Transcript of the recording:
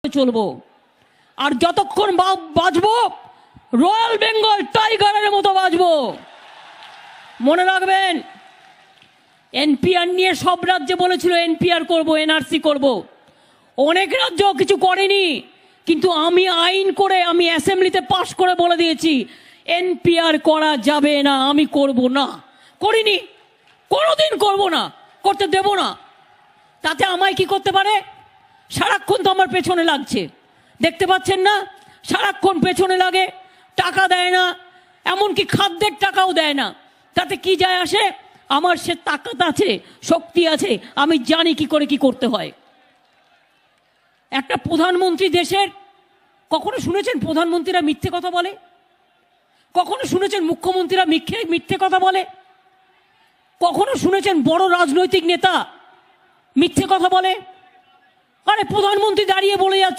চলবো আর যতক্ষণ বাঁচবো রয়্যাল বেঙ্গল টাইগারের মতো বাঁচবো। মনে রাখবেন, এনপিআর নিয়ে সব রাজ্যে বলেছিল এনপিআর করব, এনআরসি করব, অনেক রাজ্য কিছু করেনি, কিন্তু আমি আইন করে আমি অ্যাসেম্বলিতে পাশ করে বলে দিয়েছি এনপিআর করা যাবে না, আমি করব না, করিনি, কোনোদিন করব না, করতে দেব না। তাতে আমায় কি করতে পারে? সারাক্ষণ তো আমার পেছনে লাগছে, দেখতে পাচ্ছেন না? সারাক্ষণ পেছনে লাগে, টাকা দেয় না, এমনকি খাদ্যের টাকাও দেয় না। তাতে কি যায় আসে? আমার সে তাকাত আছে, শক্তি আছে, আমি জানি কি করে কি করতে হয়। একটা প্রধানমন্ত্রী দেশের, কখনো শুনেছেন প্রধানমন্ত্রীরা মিথ্যে কথা বলে? কখনো শুনেছেন মুখ্যমন্ত্রীরা মিথ্যে কথা বলে? কখনো শুনেছেন বড় রাজনৈতিক নেতা মিথ্যে কথা বলে? আরে প্রধানমন্ত্রী দাঁড়িয়ে বলে যাচ্ছে